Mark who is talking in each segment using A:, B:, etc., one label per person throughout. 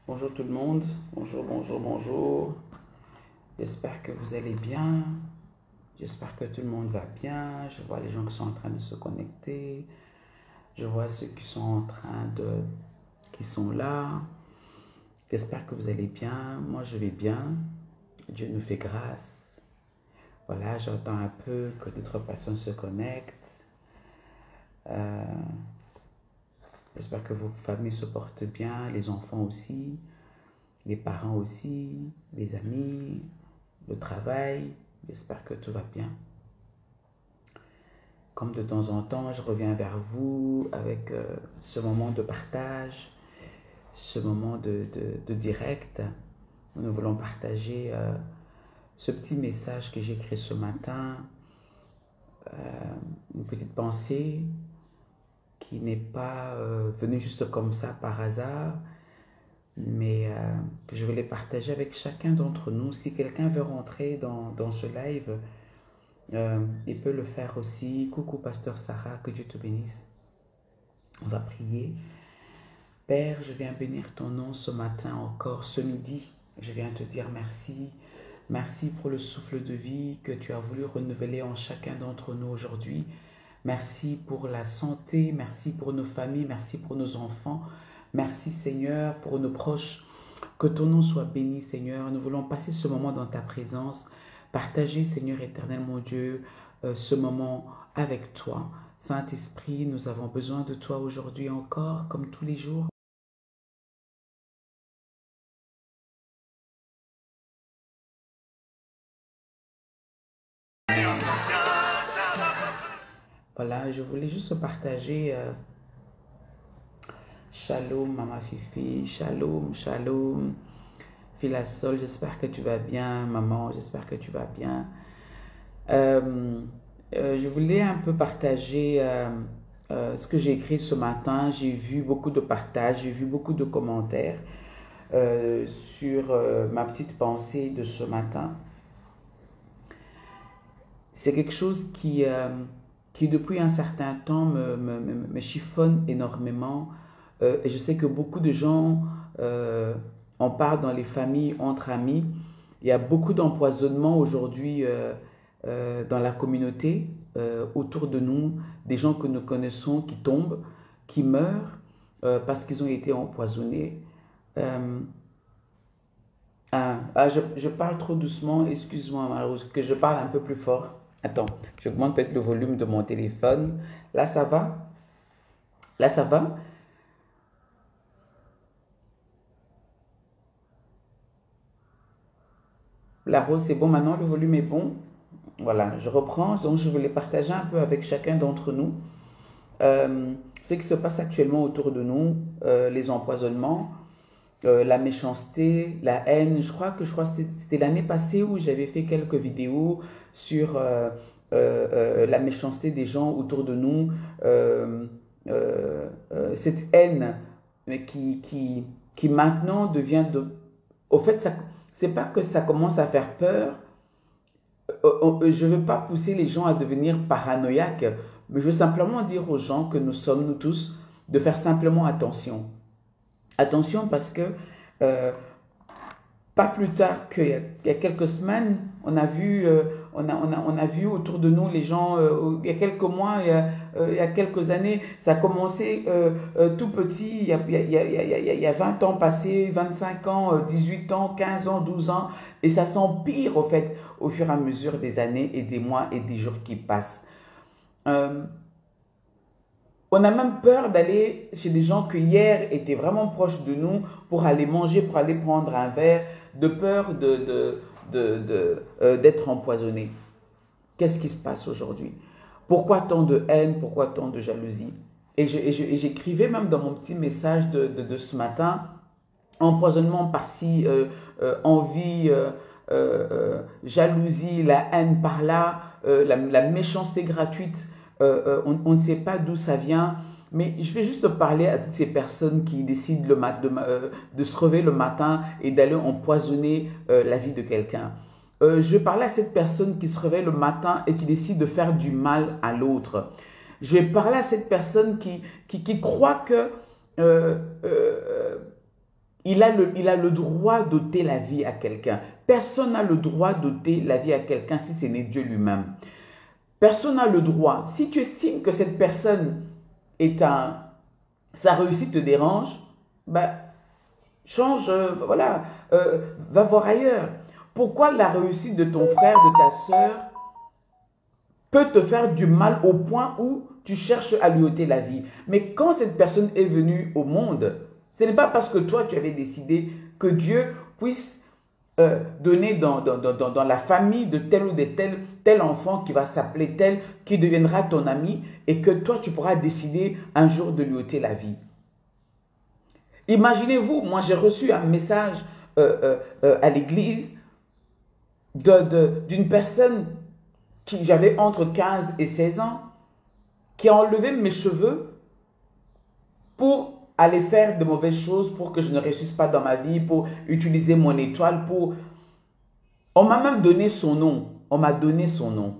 A: Bonjour tout le monde, bonjour, bonjour, bonjour. J'espère que vous allez bien, j'espère que tout le monde va bien. Je vois les gens qui sont en train de se connecter, je vois ceux qui sont qui sont là. J'espère que vous allez bien, moi je vais bien, Dieu nous fait grâce. Voilà, j'entends un peu que d'autres personnes se connectent. Euh, J'espère que vos familles se portent bien, les enfants aussi, les parents aussi, les amis, le travail. J'espère que tout va bien. Comme de temps en temps, je reviens vers vous avec ce moment de partage, ce moment de direct. Nous voulons partager ce petit message que j'ai écrit ce matin, une petite pensée qui n'est pas venue juste comme ça par hasard, mais que je voulais partager avec chacun d'entre nous. Si quelqu'un veut rentrer dans ce live, il peut le faire aussi. Coucou Pasteur Sarah, que Dieu te bénisse. On va prier. Père, je viens bénir ton nom ce matin encore, ce midi. Je viens te dire merci. Merci pour le souffle de vie que tu as voulu renouveler en chacun d'entre nous aujourd'hui. Merci pour la santé, merci pour nos familles, merci pour nos enfants. Merci Seigneur pour nos proches. Que ton nom soit béni Seigneur. Nous voulons passer ce moment dans ta présence. Partager Seigneur éternel mon Dieu ce moment avec toi. Saint-Esprit, nous avons besoin de toi aujourd'hui encore comme tous les jours. Voilà, je voulais juste partager Shalom, Maman Fifi, Shalom, Shalom, Philasol, j'espère que tu vas bien, maman, j'espère que tu vas bien. Je voulais un peu partager ce que j'ai écrit ce matin. J'ai vu beaucoup de partages, j'ai vu beaucoup de commentaires sur ma petite pensée de ce matin. C'est quelque chose qui depuis un certain temps me chiffonne énormément. Et je sais que beaucoup de gens en parlent dans les familles, entre amis. Il y a beaucoup d'empoisonnement aujourd'hui dans la communauté, autour de nous, des gens que nous connaissons qui tombent, qui meurent parce qu'ils ont été empoisonnés. Euh, je parle trop doucement, excuse-moi, Marouche, que je parle un peu plus fort. Attends, j'augmente peut-être le volume de mon téléphone. Là, ça va? Là, ça va? La rose, c'est bon maintenant, le volume est bon. Voilà, je reprends. Donc, je voulais partager un peu avec chacun d'entre nous ce qui se passe actuellement autour de nous, les empoisonnements, la méchanceté, la haine. Je crois que c'était l'année passée où j'avais fait quelques vidéos sur la méchanceté des gens autour de nous, cette haine mais qui maintenant devient de... Au fait, ça, c'est pas que ça commence à faire peur. Je ne veux pas pousser les gens à devenir paranoïaques, mais je veux simplement dire aux gens que nous sommes, nous tous, de faire simplement attention. Attention parce que euh, pas plus tard qu'il y a quelques semaines, on a vu autour de nous les gens, il y a quelques mois, il y a quelques années, ça a commencé tout petit, il y a 20 ans passés, 25 ans, 18 ans, 15 ans, 12 ans, et ça s'empire au fait au fur et à mesure des années et des mois et des jours qui passent. Euh, on a même peur d'aller chez des gens qui hier étaient vraiment proches de nous pour aller manger, pour aller prendre un verre, de peur d'être empoisonné. Qu'est-ce qui se passe aujourd'hui? Pourquoi tant de haine? Pourquoi tant de jalousie? Et j'écrivais même dans mon petit message de ce matin, empoisonnement par-ci, envie, jalousie, la haine par-là, la méchanceté gratuite. On ne sait pas d'où ça vient, mais je vais juste parler à toutes ces personnes qui décident de se réveiller le matin et d'aller empoisonner la vie de quelqu'un. Je vais parler à cette personne qui se réveille le matin et qui décide de faire du mal à l'autre. Je vais parler à cette personne qui croit que il a le droit d'ôter la vie à quelqu'un. Personne n'a le droit d'ôter la vie à quelqu'un si ce n'est Dieu lui-même. Personne n'a le droit. Si tu estimes que cette personne sa réussite te dérange, ben, change, voilà, va voir ailleurs. Pourquoi la réussite de ton frère, de ta soeur peut te faire du mal au point où tu cherches à lui ôter la vie? Mais quand cette personne est venue au monde, ce n'est pas parce que toi tu avais décidé que Dieu puisse donner dans la famille de tel ou de tel enfant qui va s'appeler tel, qui deviendra ton ami, et que toi tu pourras décider un jour de lui ôter la vie. Imaginez-vous, moi j'ai reçu un message à l'église d'une personne qui j'avais entre 15 et 16 ans, qui a enlevé mes cheveux pour aller faire de mauvaises choses, pour que je ne réussisse pas dans ma vie, pour utiliser mon étoile, On m'a même donné son nom. On m'a donné son nom.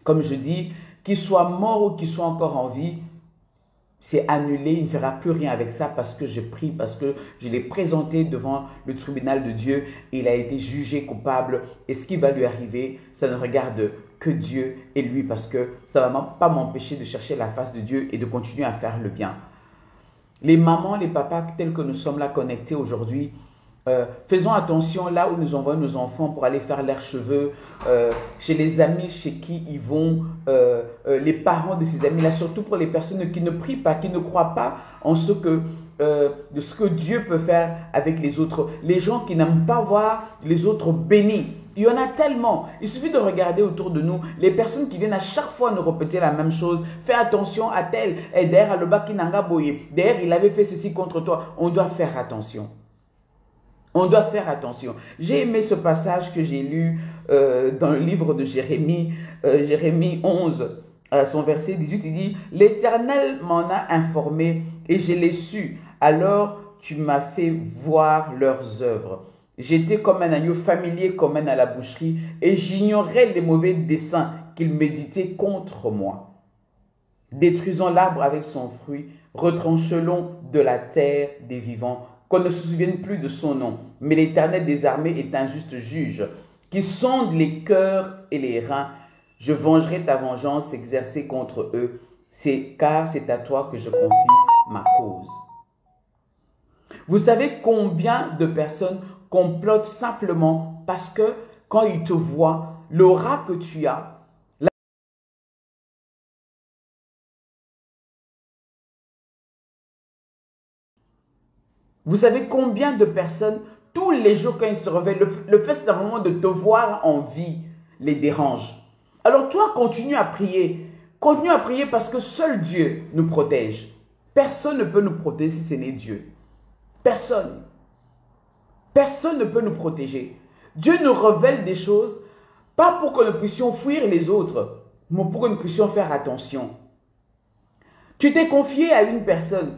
A: Comme je dis, qu'il soit mort ou qu'il soit encore en vie, c'est annulé, il ne fera plus rien avec ça parce que je prie, parce que je l'ai présenté devant le tribunal de Dieu et il a été jugé coupable. Et ce qui va lui arriver, ça ne regarde que Dieu et lui parce que ça ne va pas m'empêcher de chercher la face de Dieu et de continuer à faire le bien. Les mamans, les papas tels que nous sommes là connectés aujourd'hui, faisons attention là où nous envoyons nos enfants pour aller faire leurs cheveux, chez les amis chez qui ils vont, les parents de ces amis-là, surtout pour les personnes qui ne prient pas, qui ne croient pas en de ce que Dieu peut faire avec les autres, les gens qui n'aiment pas voir les autres bénis. Il y en a tellement. Il suffit de regarder autour de nous les personnes qui viennent à chaque fois nous répéter la même chose. Fais attention à tel. Et derrière, le baki nanga boye. Derrière, il avait fait ceci contre toi. On doit faire attention. On doit faire attention. J'ai aimé ce passage que j'ai lu dans le livre de Jérémie, Jérémie 11, son verset 18, il dit « L'Éternel m'en a informé et je l'ai su. Alors tu m'as fait voir leurs œuvres. J'étais comme un agneau familier qu'on mène à la boucherie et j'ignorais les mauvais desseins qu'ils méditaient contre moi. Détruisons l'arbre avec son fruit, retranchons de la terre des vivants, qu'on ne se souvienne plus de son nom. Mais l'Éternel des armées est un juste juge, qui sonde les cœurs et les reins. Je vengerai ta vengeance exercée contre eux, car c'est à toi que je confie ma cause. » Vous savez combien de personnes complotent simplement parce que quand ils te voient, l'aura que tu as, vous savez combien de personnes, tous les jours quand ils se réveillent, le fait simplement de te voir en vie les dérange. Alors toi, continue à prier. Continue à prier parce que seul Dieu nous protège. Personne ne peut nous protéger si ce n'est Dieu. Personne. Personne ne peut nous protéger. Dieu nous révèle des choses, pas pour que nous puissions fuir les autres, mais pour que nous puissions faire attention. Tu t'es confié à une personne.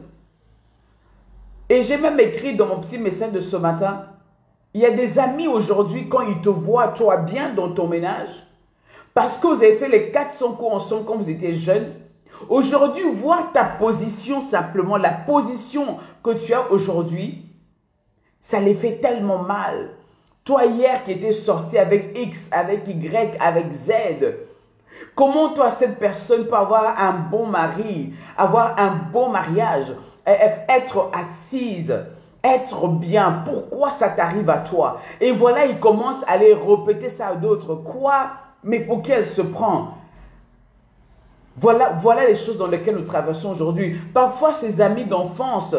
A: Et j'ai même écrit dans mon petit message de ce matin, il y a des amis aujourd'hui, quand ils te voient, toi, bien dans ton ménage, parce que vous avez fait les 400 coups ensemble quand vous étiez jeune, aujourd'hui, voir ta position simplement, la position que tu as aujourd'hui, ça les fait tellement mal. Toi, hier, qui étais sorti avec X, avec Y, avec Z, comment toi, cette personne peut avoir un bon mari, avoir un bon mariage, être assise, être bien? Pourquoi ça t'arrive à toi? Et voilà, il commence à aller répéter ça à d'autres. Quoi? Mais pour qui elle se prend? Voilà les choses dans lesquelles nous traversons aujourd'hui. Parfois, ces amis d'enfance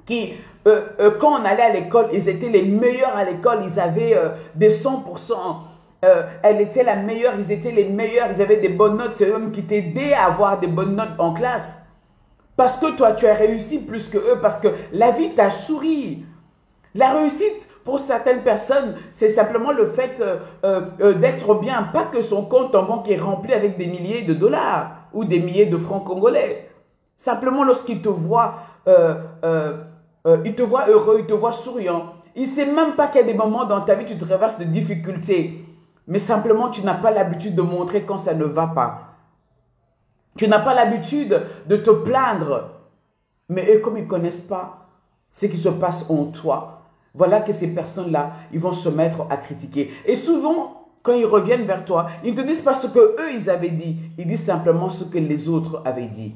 A: qui, quand on allait à l'école, ils étaient les meilleurs à l'école, ils avaient des 100%. Elle était la meilleure, ils étaient les meilleurs, ils avaient des bonnes notes. C'est eux qui t'aidaient à avoir des bonnes notes en classe. Parce que toi, tu as réussi plus que eux, parce que la vie t'a souri. La réussite, pour certaines personnes, c'est simplement le fait d'être bien. Pas que son compte en banque est rempli avec des milliers de dollars ou des milliers de francs congolais. Simplement lorsqu'il te voit, il te voit heureux, il te voit souriant. Il ne sait même pas qu'il y a des moments dans ta vie où tu traverses de difficultés. Mais simplement, tu n'as pas l'habitude de montrer quand ça ne va pas. Tu n'as pas l'habitude de te plaindre. Mais eux, comme ils ne connaissent pas ce qui se passe en toi, voilà que ces personnes-là, ils vont se mettre à critiquer. Et souvent, quand ils reviennent vers toi, ils ne te disent pas ce que eux ils avaient dit, ils disent simplement ce que les autres avaient dit.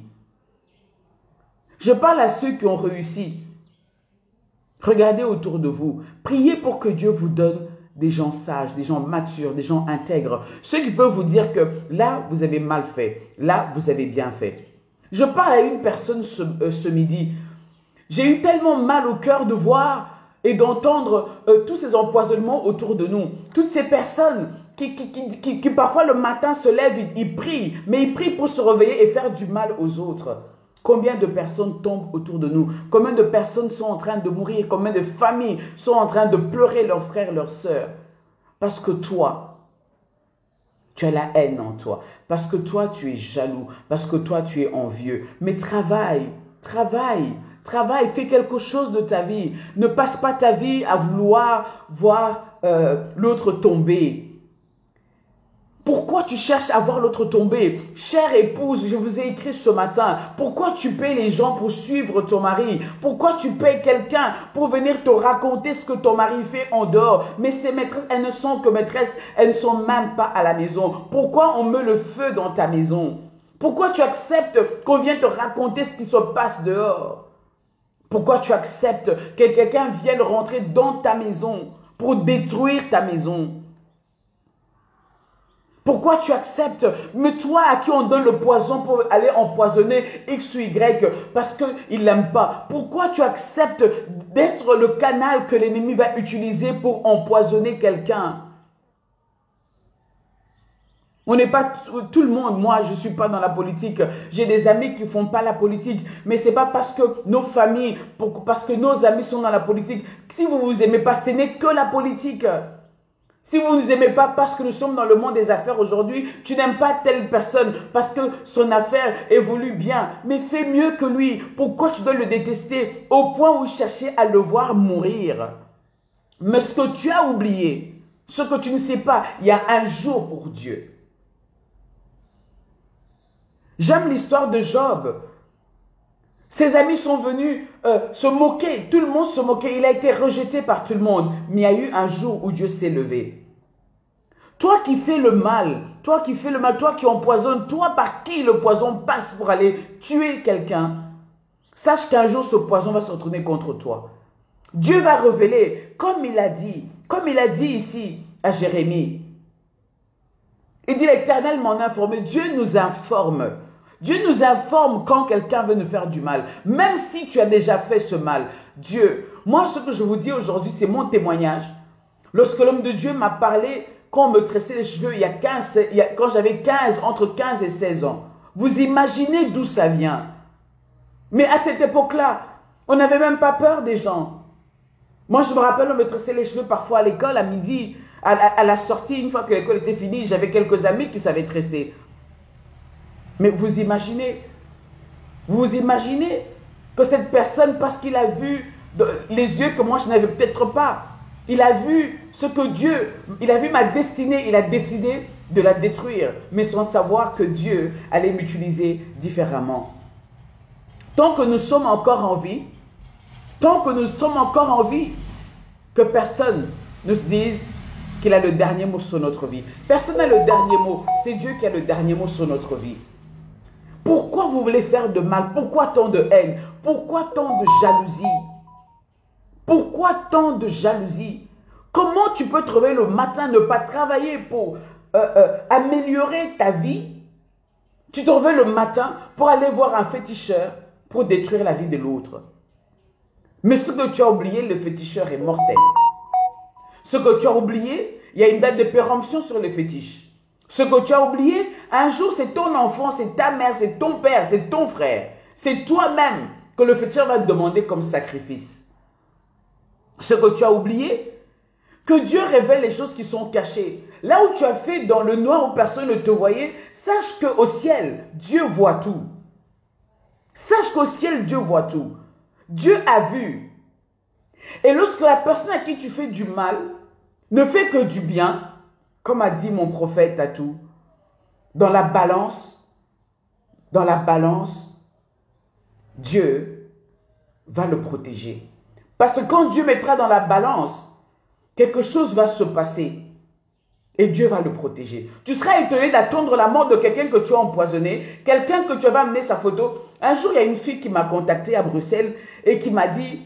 A: Je parle à ceux qui ont réussi. Regardez autour de vous. Priez pour que Dieu vous donne des gens sages, des gens matures, des gens intègres. Ceux qui peuvent vous dire que là, vous avez mal fait. Là, vous avez bien fait. Je parle à une personne ce midi. J'ai eu tellement mal au cœur de voir et d'entendre tous ces empoisonnements autour de nous. Toutes ces personnes qui parfois le matin se lèvent, ils prient, mais ils prient pour se réveiller et faire du mal aux autres. Combien de personnes tombent autour de nous? Combien de personnes sont en train de mourir? Combien de familles sont en train de pleurer leurs frères, leurs sœurs? Parce que toi, tu as la haine en toi. Parce que toi, tu es jaloux. Parce que toi, tu es envieux. Mais travaille, travaille, travaille, fais quelque chose de ta vie. Ne passe pas ta vie à vouloir voir l'autre tomber. Pourquoi tu cherches à voir l'autre tomber? Chère épouse, je vous ai écrit ce matin. Pourquoi tu payes les gens pour suivre ton mari? Pourquoi tu payes quelqu'un pour venir te raconter ce que ton mari fait en dehors? Mais ces maîtresses, elles ne sont que maîtresses, elles ne sont même pas à la maison. Pourquoi on met le feu dans ta maison? Pourquoi tu acceptes qu'on vienne te raconter ce qui se passe dehors? Pourquoi tu acceptes que quelqu'un vienne rentrer dans ta maison pour détruire ta maison? Pourquoi tu acceptes? Mais toi à qui on donne le poison pour aller empoisonner X ou Y parce qu'il ne l'aime pas. Pourquoi tu acceptes d'être le canal que l'ennemi va utiliser pour empoisonner quelqu'un? On n'est pas tout le monde. Moi, je ne suis pas dans la politique. J'ai des amis qui ne font pas la politique. Mais ce n'est pas parce que nos familles, parce que nos amis sont dans la politique. Si vous ne vous aimez pas, ce n'est que la politique. Si vous ne nous aimez pas parce que nous sommes dans le monde des affaires aujourd'hui, tu n'aimes pas telle personne parce que son affaire évolue bien, mais fais mieux que lui. Pourquoi tu dois le détester au point où chercher à le voir mourir? Mais ce que tu as oublié, ce que tu ne sais pas, il y a un jour pour Dieu. J'aime l'histoire de Job. Ses amis sont venus se moquer. Tout le monde se moquait. Il a été rejeté par tout le monde. Mais il y a eu un jour où Dieu s'est levé. Toi qui fais le mal, toi qui empoisonne, toi par qui le poison passe pour aller tuer quelqu'un, sache qu'un jour ce poison va se retourner contre toi. Dieu va révéler, comme il a dit ici à Jérémie. Il dit l'Éternel m'en a informé. Dieu nous informe. Dieu nous informe quand quelqu'un veut nous faire du mal. Même si tu as déjà fait ce mal. Dieu, moi ce que je vous dis aujourd'hui, c'est mon témoignage. Lorsque l'homme de Dieu m'a parlé, quand on me tressait les cheveux, quand j'avais entre 15 et 16 ans. Vous imaginez d'où ça vient. Mais à cette époque-là, on n'avait même pas peur des gens. Moi je me rappelle, on me tressait les cheveux parfois à l'école, à midi, à la sortie, une fois que l'école était finie, j'avais quelques amis qui savaient tresser. Mais vous imaginez que cette personne, parce qu'il a vu les yeux que moi je n'avais peut-être pas, il a vu ce que Dieu, il a vu ma destinée, il a décidé de la détruire, mais sans savoir que Dieu allait m'utiliser différemment. Tant que nous sommes encore en vie, que personne ne se dise qu'il a le dernier mot sur notre vie. Personne n'a le dernier mot, c'est Dieu qui a le dernier mot sur notre vie. Pourquoi vous voulez faire de mal? Pourquoi tant de haine? Pourquoi tant de jalousie? Pourquoi tant de jalousie? Comment tu peux te réveiller le matin, ne pas travailler pour améliorer ta vie? Tu te réveilles le matin pour aller voir un féticheur pour détruire la vie de l'autre. Mais ce que tu as oublié, le féticheur est mortel. Ce que tu as oublié, il y a une date de péremption sur les fétiches. Ce que tu as oublié, un jour c'est ton enfant, c'est ta mère, c'est ton père, c'est ton frère. C'est toi-même que le féticheur va te demander comme sacrifice. Ce que tu as oublié, que Dieu révèle les choses qui sont cachées. Là où tu as fait dans le noir où personne ne te voyait, sache qu'au ciel, Dieu voit tout. Sache qu'au ciel, Dieu voit tout. Dieu a vu. Et lorsque la personne à qui tu fais du mal ne fait que du bien, comme a dit mon prophète Tatou, dans la balance, Dieu va le protéger. Parce que quand Dieu mettra dans la balance, quelque chose va se passer. Et Dieu va le protéger. Tu seras étonné d'attendre la mort de quelqu'un que tu as empoisonné, quelqu'un que tu vas amener sa photo. Un jour, il y a une fille qui m'a contacté à Bruxelles et qui m'a dit,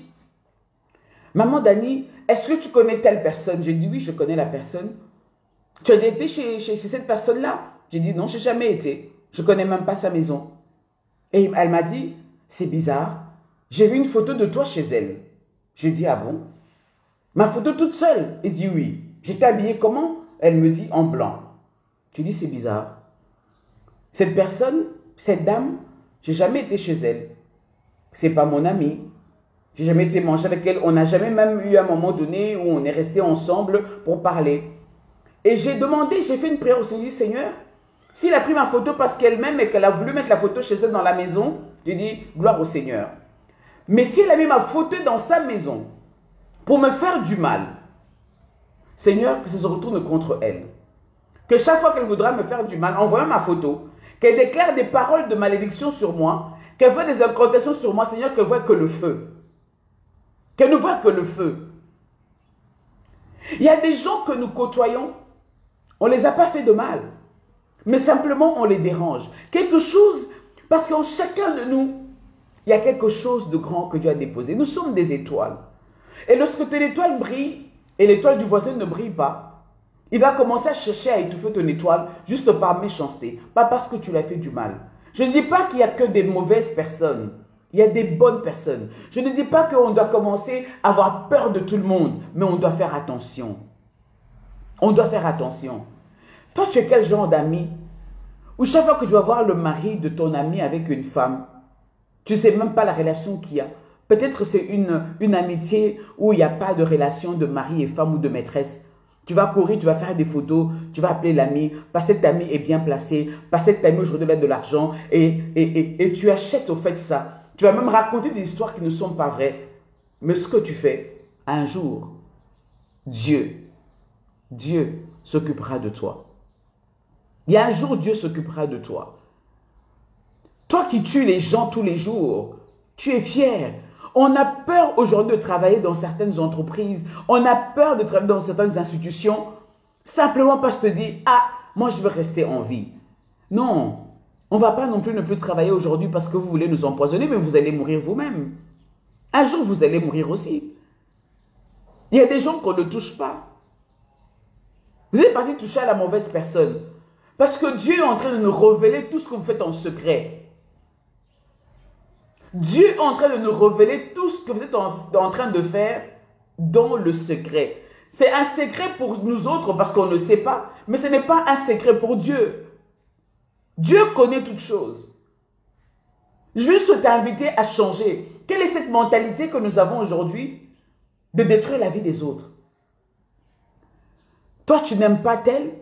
A: maman Dani, est-ce que tu connais telle personne? J'ai dit oui, je connais la personne. Tu as été chez cette personne-là? J'ai dit non, je n'ai jamais été. Je ne connais même pas sa maison. Et elle m'a dit, c'est bizarre, j'ai vu une photo de toi chez elle. J'ai dit, ah bon? Ma photo toute seule? Il dit oui. J'étais habillée comment? Elle me dit en blanc. J'ai dit, c'est bizarre. Cette personne, cette dame, j'ai jamais été chez elle. C'est pas mon amie. J'ai jamais été manger avec elle. On n'a jamais même eu un moment donné où on est resté ensemble pour parler. Et j'ai demandé, j'ai fait une prière au Seigneur, Seigneur, s'il a pris ma photo parce qu'elle m'aime et qu'elle a voulu mettre la photo chez elle dans la maison, j'ai dit, gloire au Seigneur. Mais s'il a mis ma photo dans sa maison pour me faire du mal, Seigneur, que ça se retourne contre elle. Que chaque fois qu'elle voudra me faire du mal, en voyant ma photo, qu'elle déclare des paroles de malédiction sur moi, qu'elle voit des incantations sur moi, Seigneur, qu'elle voit que le feu. Qu'elle ne voit que le feu. Il y a des gens que nous côtoyons, on ne les a pas fait de mal, mais simplement on les dérange. Quelque chose, parce qu'en chacun de nous, il y a quelque chose de grand que Dieu a déposé. Nous sommes des étoiles. Et lorsque ton étoile brille, et l'étoile du voisin ne brille pas, il va commencer à chercher à étouffer ton étoile juste par méchanceté, pas parce que tu l'as fait du mal. Je ne dis pas qu'il n'y a que des mauvaises personnes, il y a des bonnes personnes. Je ne dis pas qu'on doit commencer à avoir peur de tout le monde, mais on doit faire attention. On doit faire attention. Toi, tu es quel genre d'ami? Ou chaque fois que tu vas voir le mari de ton ami avec une femme, tu ne sais même pas la relation qu'il y a. Peut-être c'est une amitié où il n'y a pas de relation de mari et femme ou de maîtresse. Tu vas courir, tu vas faire des photos, tu vas appeler l'ami, parce que cet ami est bien placé, parce que cet ami aujourd'hui donne de l'argent et tu achètes au fait ça. Tu vas même raconter des histoires qui ne sont pas vraies. Mais ce que tu fais, un jour, Dieu s'occupera de toi. Il y a un jour, Dieu s'occupera de toi. Toi qui tues les gens tous les jours, tu es fier. On a peur aujourd'hui de travailler dans certaines entreprises. On a peur de travailler dans certaines institutions. Simplement parce que tu te dis, ah, moi je veux rester en vie. Non, on ne va pas non plus ne plus travailler aujourd'hui parce que vous voulez nous empoisonner, mais vous allez mourir vous-même. Un jour, vous allez mourir aussi. Il y a des gens qu'on ne touche pas. Vous êtes parti toucher à la mauvaise personne. Parce que Dieu est en train de nous révéler tout ce que vous faites en secret. Dieu est en train de nous révéler tout ce que vous êtes en train de faire dans le secret. C'est un secret pour nous autres parce qu'on ne sait pas. Mais ce n'est pas un secret pour Dieu. Dieu connaît toutes choses. Je veux juste t'inviter à changer. Quelle est cette mentalité que nous avons aujourd'hui de détruire la vie des autres? Toi, tu n'aimes pas tel,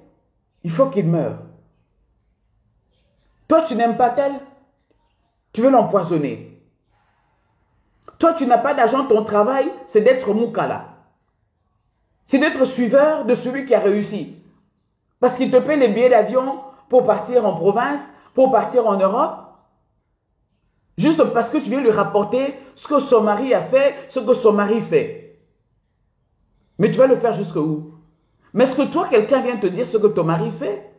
A: il faut qu'il meure. Toi, tu n'aimes pas tel, tu veux l'empoisonner. Toi, tu n'as pas d'argent, ton travail, c'est d'être moukala. C'est d'être suiveur de celui qui a réussi. Parce qu'il te paie les billets d'avion pour partir en province, pour partir en Europe. Juste parce que tu viens lui rapporter ce que son mari a fait, ce que son mari fait. Mais tu vas le faire jusqu'où? Mais est-ce que toi, quelqu'un vient te dire ce que ton mari fait?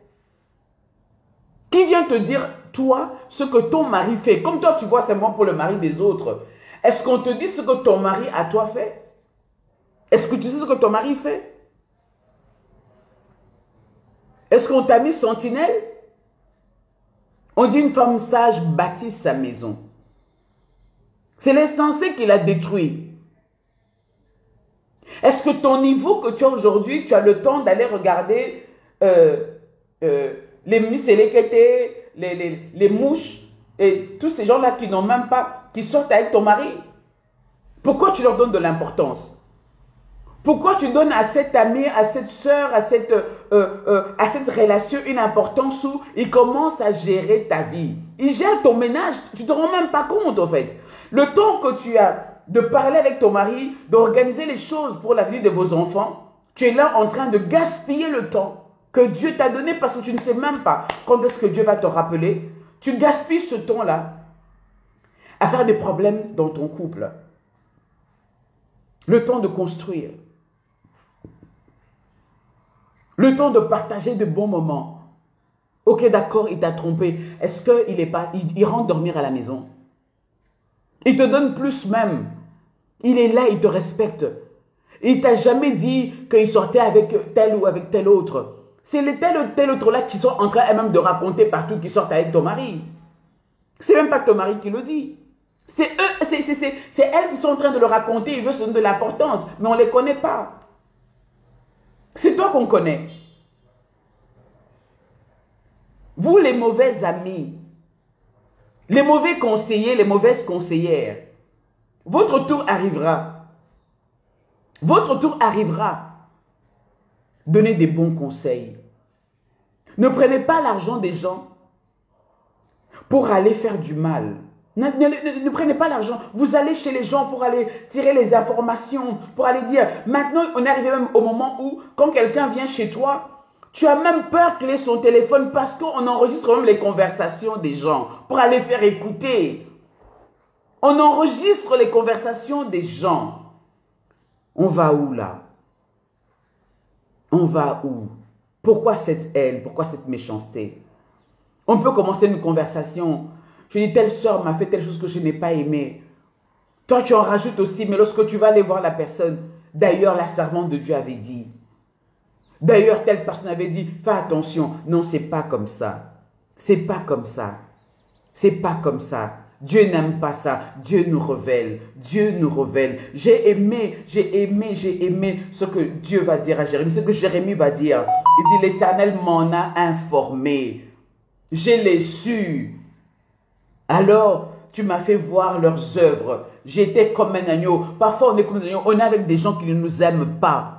A: Qui vient te dire, toi, ce que ton mari fait? Comme toi, tu vois seulement pour le mari des autres. Est-ce qu'on te dit ce que ton mari à toi fait? Est-ce que tu sais ce que ton mari fait? Est-ce qu'on t'a mis sentinelle? On dit une femme sage bâtit sa maison. C'est l'instancé qui l'a détruit. Est-ce que ton niveau que tu as aujourd'hui, tu as le temps d'aller regarder les missélékétés, les mouches et tous ces gens-là qui n'ont même pas, qui sortent avec ton mari? Pourquoi tu leur donnes de l'importance? Pourquoi tu donnes à cet ami, à cette soeur, à cette relation une importance où il commence à gérer ta vie? Il gère ton ménage, tu ne te rends même pas compte en fait. Le temps que tu as de parler avec ton mari, d'organiser les choses pour l'avenir de vos enfants, tu es là en train de gaspiller le temps que Dieu t'a donné parce que tu ne sais même pas quand est-ce que Dieu va te rappeler. Tu gaspilles ce temps-là à faire des problèmes dans ton couple. Le temps de construire. Le temps de partager de bons moments. Ok, d'accord, il t'a trompé. Est-ce qu'il rentre dormir à la maison? Il te donne plus même. Il est là, il te respecte. Il t'a jamais dit qu'il sortait avec tel ou avec tel autre. C'est les tel ou tel autre là qui sont en train elles-mêmes de raconter partout qu'ils sortent avec ton mari. C'est même pas ton mari qui le dit. C'est eux, c'est elles qui sont en train de le raconter. Ils veulent se donner de l'importance, mais on ne les connaît pas. C'est toi qu'on connaît. Vous, les mauvais amis, les mauvais conseillers, les mauvaises conseillères, votre tour arrivera. Votre tour arrivera. Donnez des bons conseils. Ne prenez pas l'argent des gens pour aller faire du mal. Ne prenez pas l'argent. Vous allez chez les gens pour aller tirer les informations, pour aller dire. Maintenant, on est arrivé même au moment où, quand quelqu'un vient chez toi, tu as même peur qu'il ait son téléphone parce qu'on enregistre même les conversations des gens pour aller faire écouter. On enregistre les conversations des gens. On va où là? On va où? Pourquoi cette haine? Pourquoi cette méchanceté? On peut commencer une conversation. Je dis, telle soeur m'a fait telle chose que je n'ai pas aimé. Toi, tu en rajoutes aussi, mais lorsque tu vas aller voir la personne, d'ailleurs, la servante de Dieu avait dit. D'ailleurs, telle personne avait dit, fais attention. Non, c'est pas comme ça. C'est pas comme ça. C'est pas comme ça. Dieu n'aime pas ça. Dieu nous révèle. Dieu nous révèle. J'ai aimé ce que Dieu va dire à Jérémie, ce que Jérémie va dire. Il dit, l'Éternel m'en a informé. Je l'ai su. Alors, tu m'as fait voir leurs œuvres. J'étais comme un agneau. Parfois, on est comme un agneau. On est avec des gens qui ne nous aiment pas.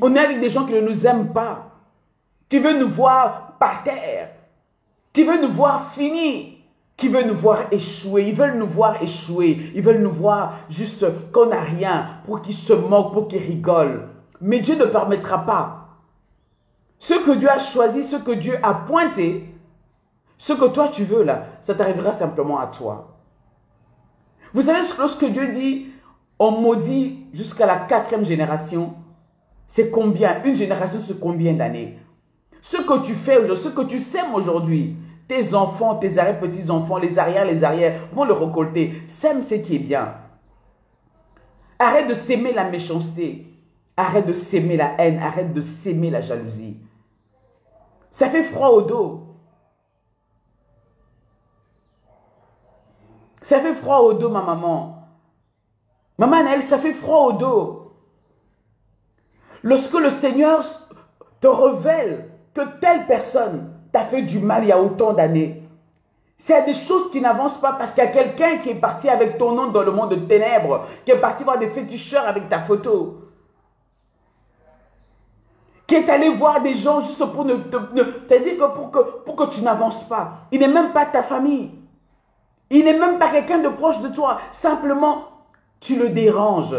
A: On est avec des gens qui ne nous aiment pas. Qui veulent nous voir par terre. Qui veulent nous voir finis. Qui veulent nous voir échouer. Ils veulent nous voir échouer. Ils veulent nous voir juste qu'on n'a rien. Pour qu'ils se moquent, pour qu'ils rigolent. Mais Dieu ne permettra pas. Ce que Dieu a choisi, ce que Dieu a pointé, ce que toi tu veux là, ça t'arrivera simplement à toi. Vous savez, lorsque Dieu dit, on maudit jusqu'à la 4e génération, c'est combien? Une génération, c'est combien d'années? Ce que tu fais aujourd'hui, ce que tu sèmes aujourd'hui, tes enfants, tes arrière-petits-enfants, les arrières vont le récolter. Sème ce qui est bien. Arrête de s'aimer la méchanceté. Arrête de s'aimer la haine. Arrête de s'aimer la jalousie. Ça fait froid au dos. Ça fait froid au dos, ma maman. Maman Anaël, ça fait froid au dos. Lorsque le Seigneur te révèle que telle personne t'a fait du mal il y a autant d'années, c'est des choses qui n'avancent pas parce qu'il y a quelqu'un qui est parti avec ton nom dans le monde de ténèbres, qui est parti voir des féticheurs avec ta photo, qui est allé voir des gens juste pour c'est-à-dire que pour que tu n'avances pas. Il n'est même pas ta famille. Il n'est même pas quelqu'un de proche de toi. Simplement, tu le déranges.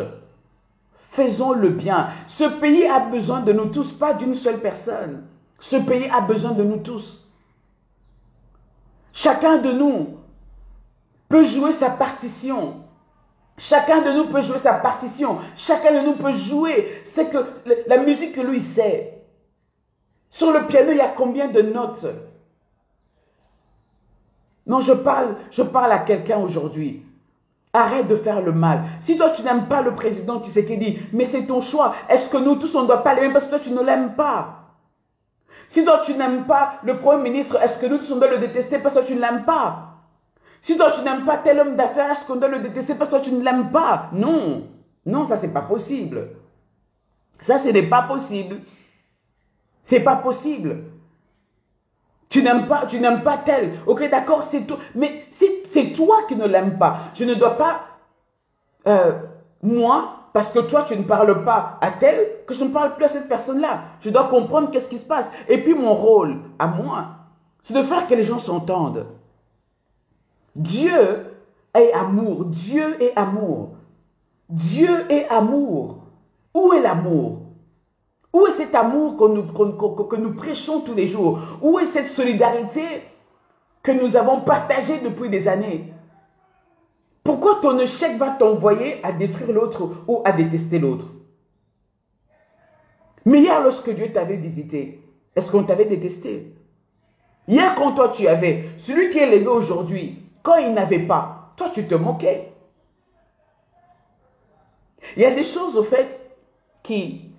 A: Faisons le bien. Ce pays a besoin de nous tous, pas d'une seule personne. Ce pays a besoin de nous tous. Chacun de nous peut jouer sa partition. Chacun de nous peut jouer sa partition. Chacun de nous peut jouer. C'est que la musique que lui sait. Sur le piano, il y a combien de notes? Non, je parle à quelqu'un aujourd'hui. Arrête de faire le mal. Si toi, tu n'aimes pas le président Tshisekedi, mais c'est ton choix. Est-ce que nous tous, on ne doit pas l'aimer parce que toi, tu ne l'aimes pas? Si toi, tu n'aimes pas le Premier ministre, est-ce que nous tous, on doit le détester parce que toi, tu ne l'aimes pas? Si toi, tu n'aimes pas tel homme d'affaires, est-ce qu'on doit le détester parce que toi, tu ne l'aimes pas? Non. Non, ça, c'est pas possible. Ça, ce n'est pas possible. C'est pas possible. Tu n'aimes pas tel. Ok, d'accord, c'est toi. Mais c'est toi qui ne l'aimes pas. Je ne dois pas, moi, parce que toi, tu ne parles pas à tel, que je ne parle plus à cette personne-là. Je dois comprendre qu'est-ce qui se passe. Et puis, mon rôle, à moi, c'est de faire que les gens s'entendent. Dieu est amour. Dieu est amour. Dieu est amour. Où est l'amour? Où est cet amour que nous prêchons tous les jours? Où est cette solidarité que nous avons partagée depuis des années? Pourquoi ton échec va t'envoyer à détruire l'autre ou à détester l'autre? Mais hier, lorsque Dieu t'avait visité, est-ce qu'on t'avait détesté? Hier, quand toi tu avais, celui qui est élevé aujourd'hui, quand il n'avait pas, toi tu te moquais. Il y a des choses au fait qui,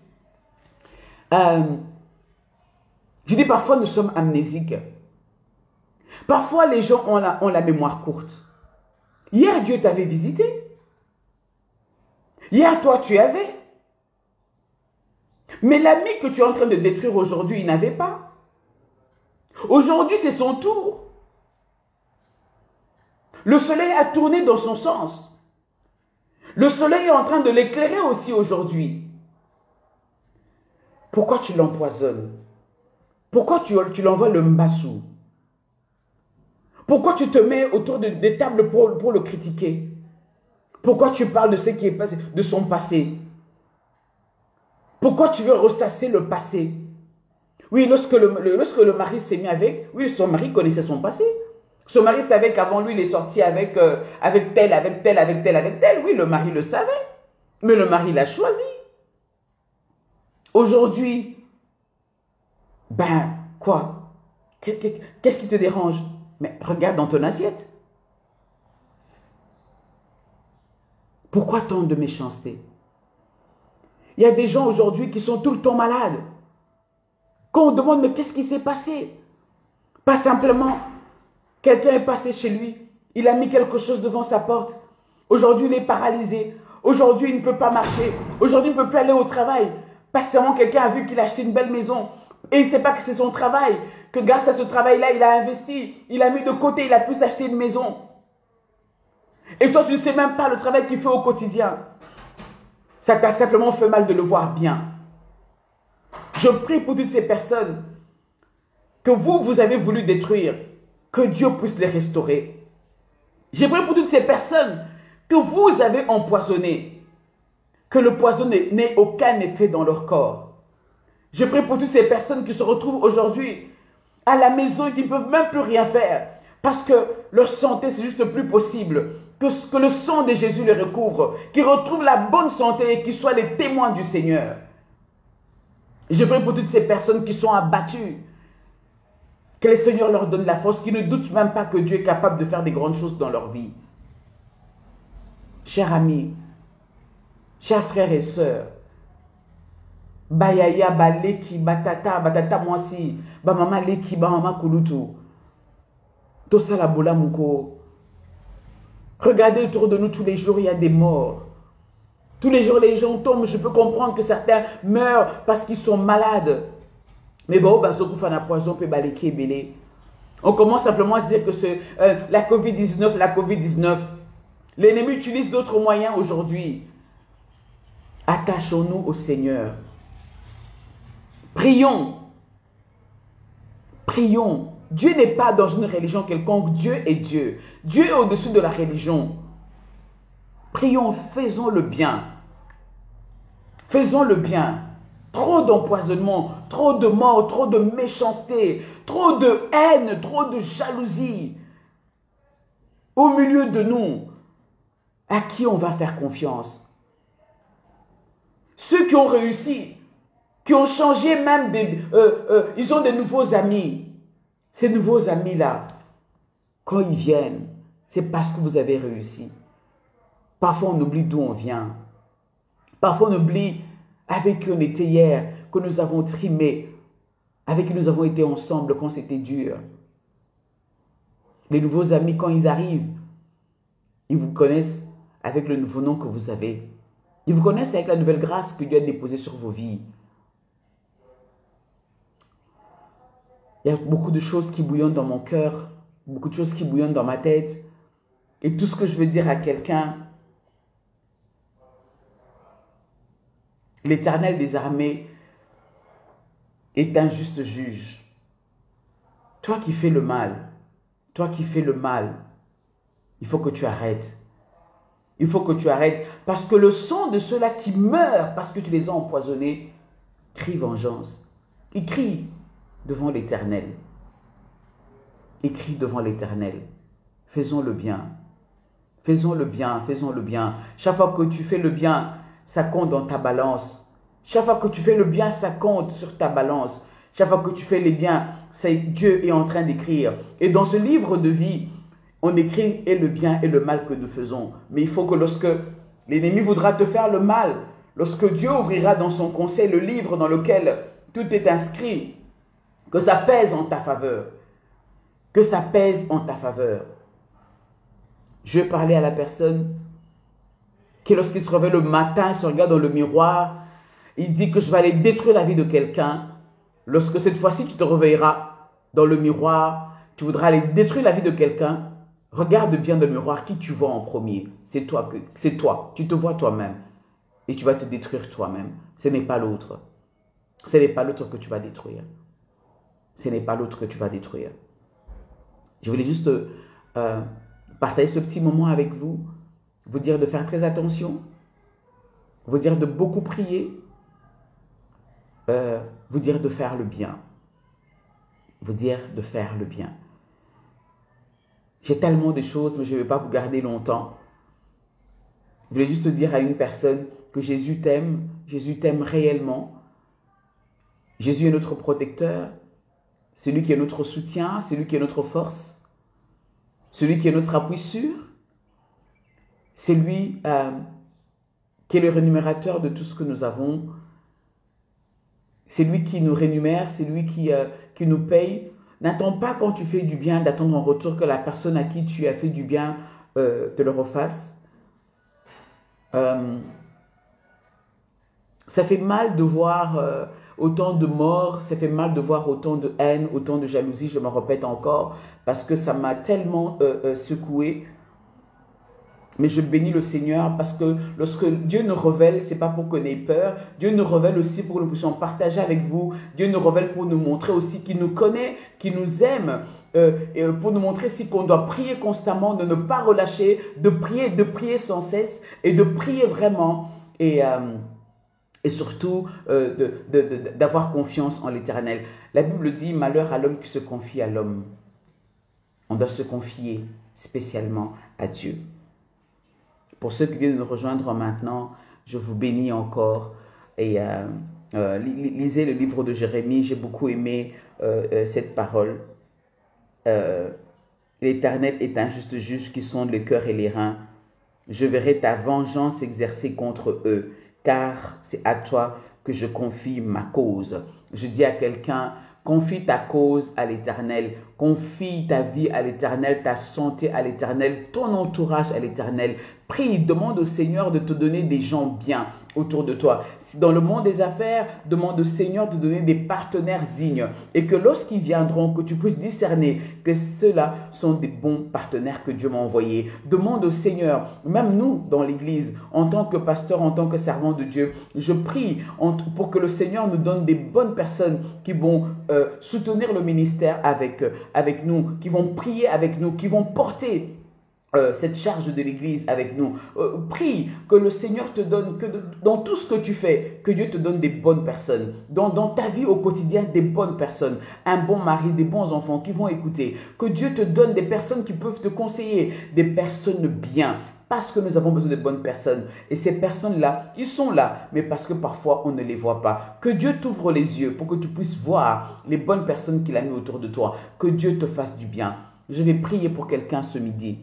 A: je dis parfois nous sommes amnésiques. Parfois les gens ont la mémoire courte. Hier Dieu t'avait visité. Hier toi tu avais. Mais l'ami que tu es en train de détruire aujourd'hui, il n'avait pas. Aujourd'hui c'est son tour. Le soleil a tourné dans son sens. Le soleil est en train de l'éclairer aussi aujourd'hui. Pourquoi tu l'empoisonnes? Pourquoi tu l'envoies le mbassou? Pourquoi tu te mets autour des tables pour le critiquer? Pourquoi tu parles de ce qui est passé, de son passé? Pourquoi tu veux ressasser le passé? Oui, lorsque le mari s'est mis avec, oui, son mari connaissait son passé. Son mari savait qu'avant lui, il est sorti avec tel, avec tel, avec tel, avec tel. Oui, le mari le savait. Mais le mari l'a choisi. Aujourd'hui, ben, quoi? Qu'est-ce qui te dérange? Mais regarde dans ton assiette. Pourquoi tant de méchanceté? Il y a des gens aujourd'hui qui sont tout le temps malades. Quand on demande, mais qu'est-ce qui s'est passé? Pas simplement, quelqu'un est passé chez lui, il a mis quelque chose devant sa porte. Aujourd'hui, il est paralysé. Aujourd'hui, il ne peut pas marcher. Aujourd'hui, il ne peut plus aller au travail. Pas seulement quelqu'un a vu qu'il a acheté une belle maison. Et il ne sait pas que c'est son travail. Que grâce à ce travail-là, il a investi. Il a mis de côté, il a pu s'acheter une maison. Et toi, tu ne sais même pas le travail qu'il fait au quotidien. Ça t'a simplement fait mal de le voir bien. Je prie pour toutes ces personnes que vous avez voulu détruire. Que Dieu puisse les restaurer. Je prie pour toutes ces personnes que vous avez empoisonnées. Que le poison n'ait aucun effet dans leur corps. Je prie pour toutes ces personnes qui se retrouvent aujourd'hui à la maison et qui ne peuvent même plus rien faire. Parce que leur santé, c'est juste plus possible. Que le sang de Jésus les recouvre. Qu'ils retrouvent la bonne santé et qu'ils soient les témoins du Seigneur. Je prie pour toutes ces personnes qui sont abattues. Que le Seigneur leur donne la force, qu'ils ne doutent même pas que Dieu est capable de faire des grandes choses dans leur vie. Chers amis, chers frères et sœurs, Bayaya, Baleki, Batata, moi si, Bamama Leki, Bamama Kulutu, Tosala Bola Mouko. Regardez autour de nous, tous les jours, il y a des morts. Tous les jours, les gens tombent. Je peux comprendre que certains meurent parce qu'ils sont malades. Mais bon, poison peut baleki belé. On commence simplement à dire que c'est la Covid-19. L'ennemi utilise d'autres moyens aujourd'hui. Attachons-nous au Seigneur. Prions. Prions. Dieu n'est pas dans une religion quelconque. Dieu est Dieu. Dieu est au-dessus de la religion. Prions, faisons le bien. Faisons le bien. Trop d'empoisonnement, trop de mort, trop de méchanceté, trop de haine, trop de jalousie. Au milieu de nous, à qui on va faire confiance? Ceux qui ont réussi, qui ont changé même, ils ont de nouveaux amis. Ces nouveaux amis-là, quand ils viennent, c'est parce que vous avez réussi. Parfois, on oublie d'où on vient. Parfois, on oublie avec qui on était hier, que nous avons trimé, avec qui nous avons été ensemble quand c'était dur. Les nouveaux amis, quand ils arrivent, ils vous connaissent avec le nouveau nom que vous avez. Ils vous connaissent avec la nouvelle grâce que Dieu a déposée sur vos vies. Il y a beaucoup de choses qui bouillonnent dans mon cœur, beaucoup de choses qui bouillonnent dans ma tête. Et tout ce que je veux dire à quelqu'un, l'Éternel des armées est un juste juge. Toi qui fais le mal, il faut que tu arrêtes. Il faut que tu arrêtes parce que le sang de ceux-là qui meurent parce que tu les as empoisonnés crie vengeance. Il crie devant l'Éternel. Il crie devant l'Éternel. Faisons le bien. Faisons le bien, faisons le bien. Chaque fois que tu fais le bien, ça compte dans ta balance. Chaque fois que tu fais le bien, ça compte sur ta balance. Chaque fois que tu fais les biens, Dieu est en train d'écrire. Et dans ce livre de vie, on écrit et le bien et le mal que nous faisons. Mais il faut que lorsque l'ennemi voudra te faire le mal, lorsque Dieu ouvrira dans son conseil le livre dans lequel tout est inscrit, que ça pèse en ta faveur. Que ça pèse en ta faveur. Je vais parler à la personne qui, lorsqu'il se réveille le matin, se regarde dans le miroir, il dit que je vais aller détruire la vie de quelqu'un. Lorsque cette fois-ci, tu te réveilleras dans le miroir, tu voudras aller détruire la vie de quelqu'un, regarde bien dans le miroir qui tu vois en premier. C'est toi. Tu te vois toi-même. Et tu vas te détruire toi-même. Ce n'est pas l'autre. Ce n'est pas l'autre que tu vas détruire. Ce n'est pas l'autre que tu vas détruire. Je voulais juste partager ce petit moment avec vous, vous dire de faire très attention, vous dire de beaucoup prier, vous dire de faire le bien. Vous dire de faire le bien. J'ai tellement de choses, mais je ne vais pas vous garder longtemps. Je voulais juste dire à une personne que Jésus t'aime réellement. Jésus est notre protecteur, celui qui est notre soutien, celui qui est notre force, celui qui est notre appui sûr, c'est lui qui est le rémunérateur de tout ce que nous avons. C'est lui qui nous rémunère, c'est lui qui nous paye. N'attends pas quand tu fais du bien d'attendre en retour que la personne à qui tu as fait du bien te le refasse. Ça fait mal de voir autant de morts, ça fait mal de voir autant de haine, autant de jalousie, je me répète encore, parce que ça m'a tellement secoué. Mais je bénis le Seigneur parce que lorsque Dieu nous révèle, ce n'est pas pour qu'on ait peur. Dieu nous révèle aussi pour que nous puissions partager avec vous. Dieu nous révèle pour nous montrer aussi qu'il nous connaît, qu'il nous aime. Et pour nous montrer aussi qu'on doit prier constamment, de ne pas relâcher, de prier sans cesse et de prier vraiment. Et surtout d'avoir confiance en l'Éternel. La Bible dit, malheur à l'homme qui se confie à l'homme. On doit se confier spécialement à Dieu. Pour ceux qui viennent nous rejoindre maintenant, je vous bénis encore. Et lisez le livre de Jérémie, j'ai beaucoup aimé cette parole. L'Éternel est un juste juge qui sonde le cœur et les reins. Je verrai ta vengeance exercée contre eux, car c'est à toi que je confie ma cause. Je dis à quelqu'un, confie ta cause à l'Éternel, confie ta vie à l'Éternel, ta santé à l'Éternel, ton entourage à l'Éternel. Prie, demande au Seigneur de te donner des gens bien autour de toi. Si dans le monde des affaires, demande au Seigneur de te donner des partenaires dignes. Et que lorsqu'ils viendront, que tu puisses discerner que ceux-là sont des bons partenaires que Dieu m'a envoyés. Demande au Seigneur, même nous dans l'église, en tant que pasteur, en tant que servant de Dieu, je prie pour que le Seigneur nous donne des bonnes personnes qui vont soutenir le ministère avec nous, qui vont prier avec nous, qui vont porter cette charge de l'église avec nous. Prie que le Seigneur te donne, que dans tout ce que tu fais, que Dieu te donne des bonnes personnes. Dans ta vie au quotidien, des bonnes personnes. Un bon mari, des bons enfants qui vont écouter. Que Dieu te donne des personnes qui peuvent te conseiller. Des personnes bien. Parce que nous avons besoin de bonnes personnes. Et ces personnes-là, ils sont là, mais parce que parfois on ne les voit pas. Que Dieu t'ouvre les yeux pour que tu puisses voir les bonnes personnes qu'il a mis autour de toi. Que Dieu te fasse du bien. Je vais prier pour quelqu'un ce midi,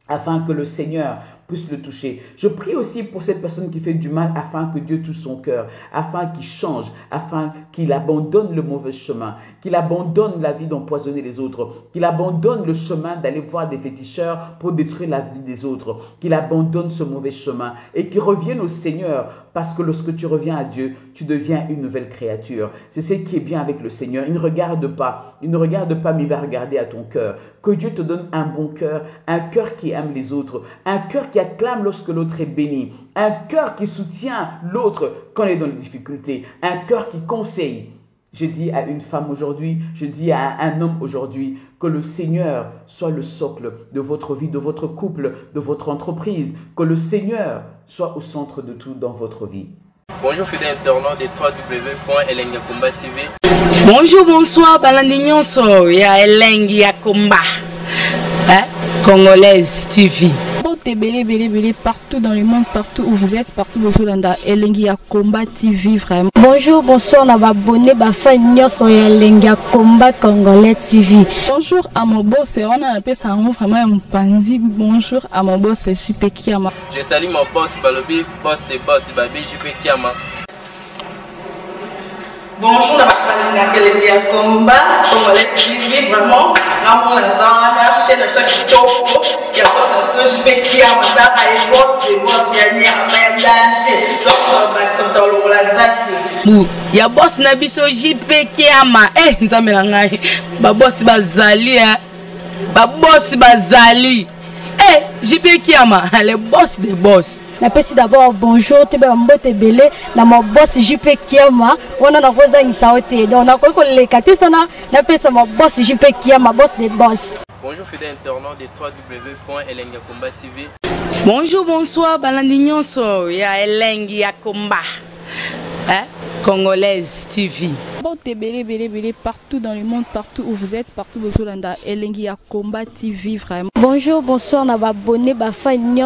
A: afin que le Seigneur puisse le toucher. Je prie aussi pour cette personne qui fait du mal, afin que Dieu touche son cœur, afin qu'il change, afin qu'il abandonne le mauvais chemin, qu'il abandonne la vie d'empoisonner les autres, qu'il abandonne le chemin d'aller voir des féticheurs pour détruire la vie des autres, qu'il abandonne ce mauvais chemin et qu'il revienne au Seigneur, parce que lorsque tu reviens à Dieu, tu deviens une nouvelle créature. C'est ce qui est bien avec le Seigneur. Il ne regarde pas, mais il va regarder à ton cœur. Que Dieu te donne un bon cœur, un cœur qui aime les autres, un cœur qui acclame lorsque l'autre est béni, un cœur qui soutient l'autre quand il est dans les difficultés, un cœur qui conseille. Je dis à une femme aujourd'hui, je dis à un homme aujourd'hui, que le Seigneur soit le socle de votre vie, de votre couple, de votre entreprise, que le Seigneur soit au centre de tout dans votre vie.
B: Bonjour fidèles internautes de www.elengiakomba.tv.
C: Bonjour, bonsoir, Balandignon so, ya Elengiakomba, Congolaise TV. Belé, partout dans le monde, partout où vous êtes, partout où vous êtes, Elengi à Combat TV, vraiment.
D: Bonjour, bonsoir, on a abonné, sur Elengi à Combat Congolais TV.
C: Bonjour à mon boss, on a appelé ça vraiment un pandi. Bonjour à mon boss, JP Kiama.
B: Je salue mon boss Balobi, boss des boss, Babi, JP Kiama.
E: Bonjour, la Elengi à Combat Congolais TV, vraiment. Amour la chaîne de ceux qui topo, il y a pas de JP Kiama, il boss des boss, il y a un danger. Donc, Maxime Tolo la Zaki.
C: Ya boss na biso JP Kiama nzamela ngai ba boss bazali ba boss bazali JP Kiama le boss des boss.
D: Napesi d'abord bonjour te ba mbote belé na mon boss JP Kiama wana na koza ngisaote donc na ko lekate sana napesa mon boss JP Kiama boss des boss.
B: Bonjour fidèles internautes de www.Elengi à Combat TV.
C: Bonjour bonsoir balandi nyonso ya Elengi à Combat Congolaise TV. Belé, partout dans le monde, partout où vous êtes, partout où vous êtes, Elengi à Combat TV, vraiment.
D: Bonjour, bonsoir, on a abonné,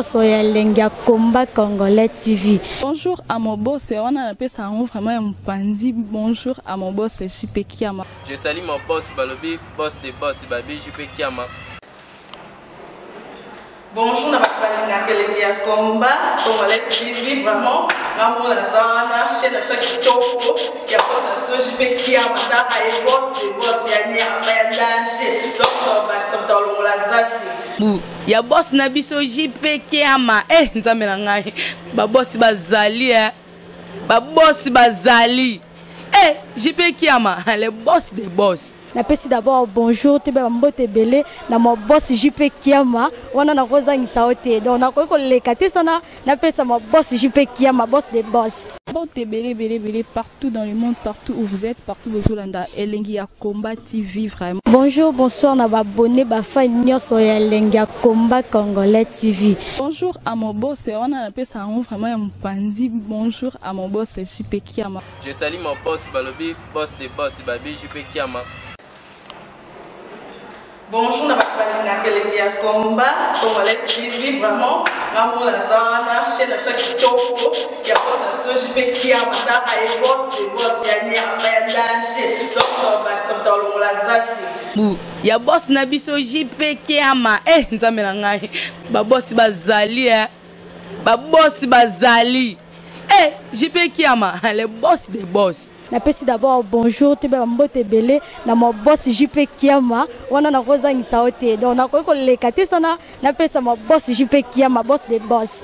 D: sur Elengi à Combat Congolais TV.
C: Bonjour à mon boss, on a appelé ça vraiment un pandi. Bonjour à mon boss, JP Kiama.
B: Je salue mon boss Balobi, boss des boss, Babi, JP Kiama.
E: Bonjour, la Elengi à Combat Congolais TV, vraiment. Amour la chaîne de ceux qui topo, il y a pas de JP Kiama, il boss des boss, il y a un danger. Donc, Maxime Tolo la Zaki.
C: Ya boss na biso JP Kiama nzamela ngai ba boss bazali ba boss bazali JP Kiama le boss des boss.
D: Napesi d'abord bonjour te ba mbote belé na mon boss JP Kiama wana na koza ngisaote donc na ko lekate sana napesa mon boss JP Kiama boss des boss.
C: Belé, partout dans le monde, partout où vous êtes, partout où vous êtes, Elengi à Combat TV, vraiment.
D: Bonjour, bonsoir, on a abonné, sur Elengi à Combat Congolais TV.
C: Bonjour à mon boss, on a appelé ça vraiment un pandi. Bonjour à mon boss, JP Kiama.
B: Je salue mon boss Balobi, boss des boss, Babi, JP Kiama.
E: Bonjour, la Elengi à Combat Congolais TV, vraiment. Amour la chaîne de ceux qui topo, il y a pas de JP Kiama, il boss des boss, il y a un danger. Donc, Maxime Tolo la Zaki.
C: Ya boss na biso JP Kiama nzamela ngai ba boss bazali ba boss bazali JP Kiama le boss des boss.
D: Napesi d'abord bonjour te ba mbote belé na mon boss JP Kiama wana na koza ngisaote donc na ko lekate sana napesa mon boss JP Kiama boss des boss.